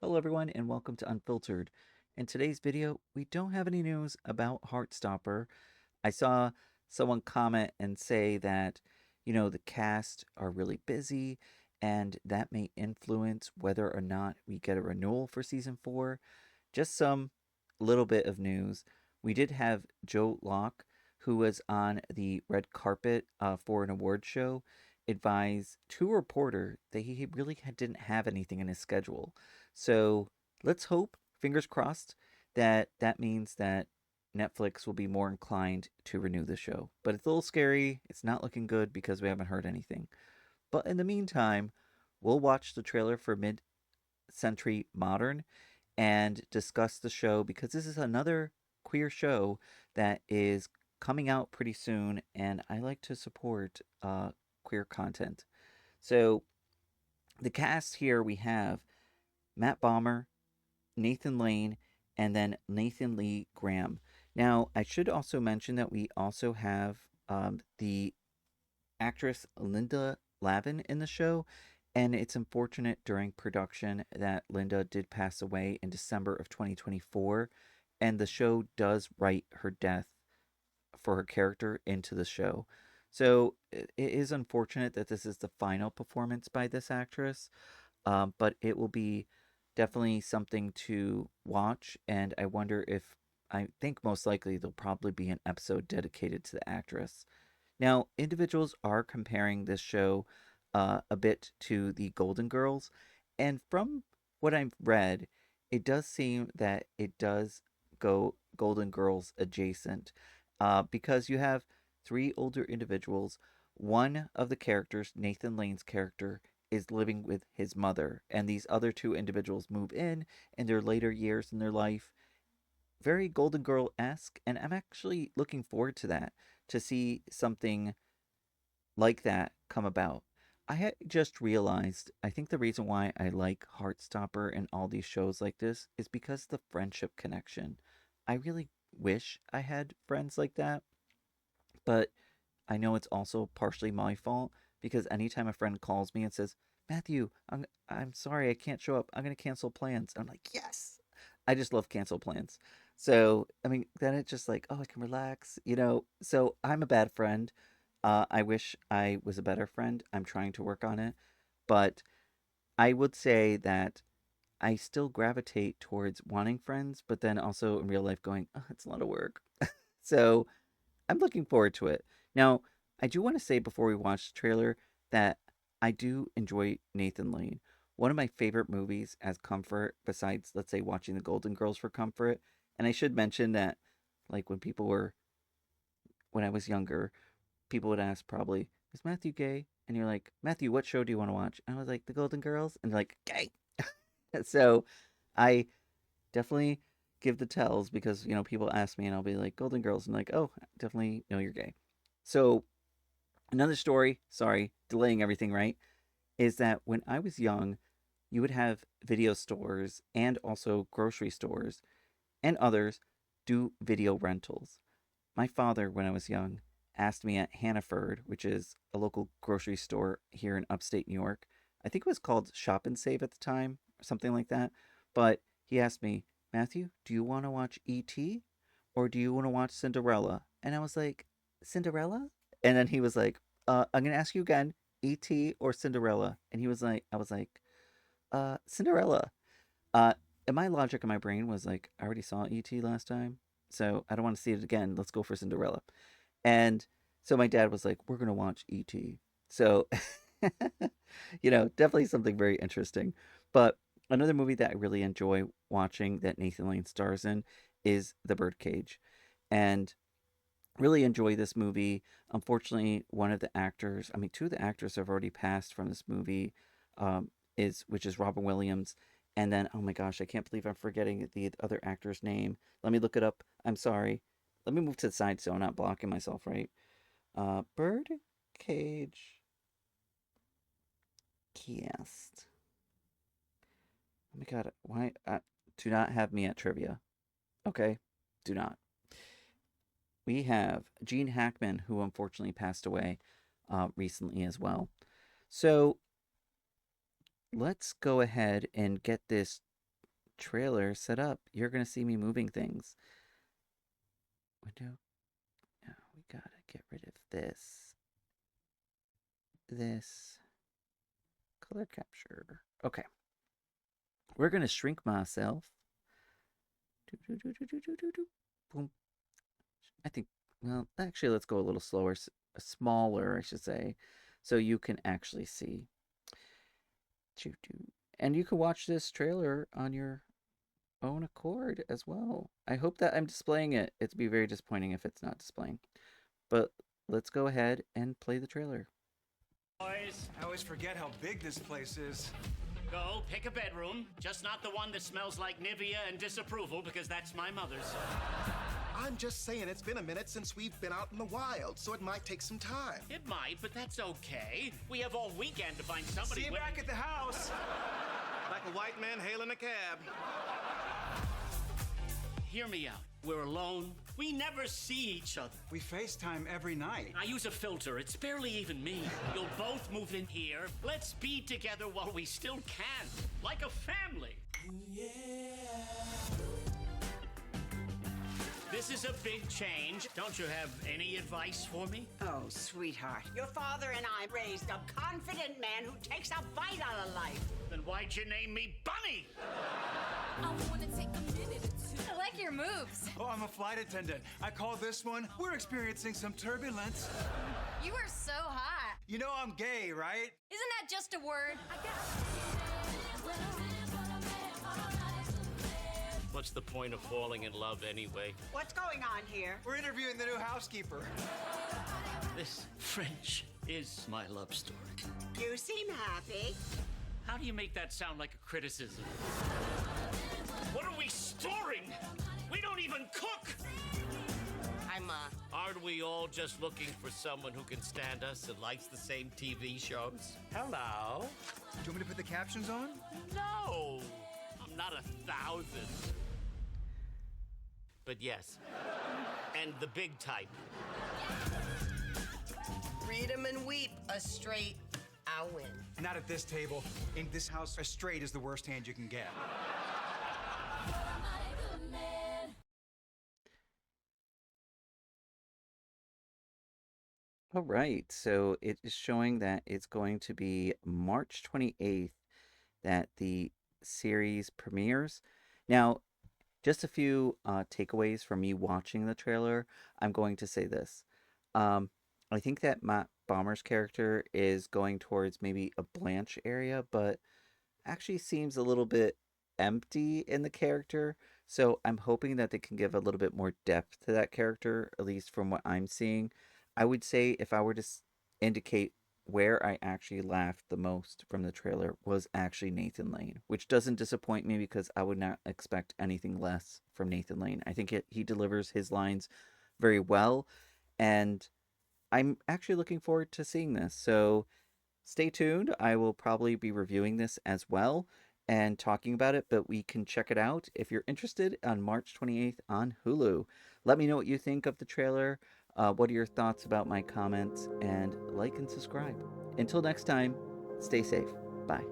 Hello everyone and welcome to Unfiltered. In today's video, we don't have any news about Heartstopper. I saw someone comment and say that, the cast are really busy and that may influence whether or not we get a renewal for season 4. Just some little bit of news. We did have Joe Locke, who was on the red carpet for an award show, advise to a reporter that he really didn't have anything in his schedule. So let's hope, fingers crossed, that that means that Netflix will be more inclined to renew the show. But it's a little scary. It's not looking good because we haven't heard anything. But in the meantime, we'll watch the trailer for Mid Century Modern and discuss the show because this is another queer show that is coming out pretty soon, and I like to support queer content. So, the cast here we have Matt Bomer, Nathan Lane, and then Nathan Lee Graham. Now, I should also mention that we also have the actress Linda Lavin in the show, and it's unfortunate during production that Linda did pass away in December of 2024, and the show does write her death for her character into the show. So it is unfortunate that this is the final performance by this actress, but it will be definitely something to watch, and I think most likely there'll probably be an episode dedicated to the actress. Now, individuals are comparing this show a bit to the Golden Girls, and from what I've read, it does seem that it does go Golden Girls adjacent because you have three older individuals. One of the characters, Nathan Lane's character, is living with his mother, and these other two individuals move in their later years in their life, very Golden Girl esque, and I'm actually looking forward to that, to see something like that come about. I had just realized I think the reason why I like Heartstopper and all these shows like this is because the friendship connection. I really wish I had friends like that, but I know it's also partially my fault because anytime a friend calls me and says, "Matthew, I'm sorry I can't show up. I'm going to cancel plans." I'm like, "Yes." I just love cancel plans. So, I mean, then it's just like, "Oh, I can relax." So, I'm a bad friend. I wish I was a better friend. I'm trying to work on it, but I would say that I still gravitate towards wanting friends, but then also in real life going, "Oh, it's a lot of work." So, I'm looking forward to it. Now, I do want to say before we watch the trailer that I do enjoy Nathan Lane. One of my favorite movies as comfort, besides, let's say, watching The Golden Girls for comfort. And I should mention that, like, when I was younger, people would ask probably, "Is Matthew gay?" And you're like, "Matthew, what show do you want to watch?" And I was like, "The Golden Girls." And they're like, "Gay." So I definitely give the tells because, people ask me and I'll be like, "Golden Girls." And like, "Oh, definitely know you're gay." So another story, sorry, delaying everything, right? Is that when I was young, you would have video stores and also grocery stores and others do video rentals. My father, when I was young, asked me at Hannaford, which is a local grocery store here in upstate New York. I think it was called Shop and Save at the time, or something like that. But he asked me, "Matthew, do you want to watch E.T. or do you want to watch Cinderella?" And I was like, "Cinderella?" And then he was like, "I'm going to ask you again, E.T. or Cinderella?" And I was like, Cinderella. Uh, and my logic in my brain was like, I already saw E.T. last time, so I don't want to see it again. Let's go for Cinderella. And so my dad was like, "We're gonna watch E.T." So, definitely something very interesting. But another movie that I really enjoy watching that Nathan Lane stars in is The Birdcage, and really enjoy this movie. Unfortunately, one of the actors, I mean, two of the actors have already passed from this movie, which is Robin Williams, and then oh my gosh, I can't believe I'm forgetting the other actor's name. Let me look it up. I'm sorry. Let me move to the side so I'm not blocking myself. Right. Bird Cage cast. Oh my god, why? Do not have me at trivia. Okay, do not. We have Gene Hackman, who unfortunately passed away recently as well. So let's go ahead and get this. trailer set up, you're going to see me moving things. Window. Now we got to get rid of this. This. Color capture. Okay. We're going to shrink myself. Boom. I think, well, actually, let's go a little slower, smaller, I should say, so you can actually see. And you can watch this trailer on your own accord as well. I hope that I'm displaying it. It'd be very disappointing if it's not displaying. But let's go ahead and play the trailer. Boys, I always forget how big this place is. Go, pick a bedroom, just not the one that smells like Nivea and disapproval, because that's my mother's. I'm just saying it's been a minute since we've been out in the wild, so it might take some time. It might, but that's okay. We have all weekend to find somebody. See you back at the house. Like a white man hailing a cab. Hear me out. We're alone. We never see each other. We FaceTime every night. I use a filter. It's barely even me. You'll both move in here. Let's be together while we still can. Like a family. Yeah. This is a big change. Don't you have any advice for me? Oh, sweetheart. Your father and I raised a confident man who takes a bite out of life. Then why'd you name me Bunny? I wanna take a minute or two. I like your moves. Oh, I'm a flight attendant. I call this one. We're experiencing some turbulence. You are so hot. You know I'm gay, right? Isn't that just a word? What's the point of falling in love anyway? What's going on here? We're interviewing the new housekeeper. This French is my love story. You seem happy. How do you make that sound like a criticism? What are we storing? We don't even cook! Aren't we all just looking for someone who can stand us and likes the same TV shows? Hello? Do you want me to put the captions on? No! I'm not 1,000. But yes. And the big type. Read 'em and weep. A straight, I'll win. Not at this table. In this house, a straight is the worst hand you can get. All right, so it is showing that it's going to be March 28th that the series premieres. Now, just a few takeaways from me watching the trailer. I'm going to say this. I think that Matt Bomer's character is going towards maybe a Blanche area, but actually seems a little bit empty in the character. So I'm hoping that they can give a little bit more depth to that character, at least from what I'm seeing. I would say if I were to indicate where I actually laughed the most from the trailer was actually Nathan Lane, which doesn't disappoint me because I would not expect anything less from Nathan Lane. I think he delivers his lines very well, and I'm actually looking forward to seeing this. So stay tuned. I will probably be reviewing this as well and talking about it, but we can check it out if you're interested on March 28th on Hulu. Let me know what you think of the trailer. What are your thoughts about my comments? And like and subscribe. Until next time, stay safe. Bye.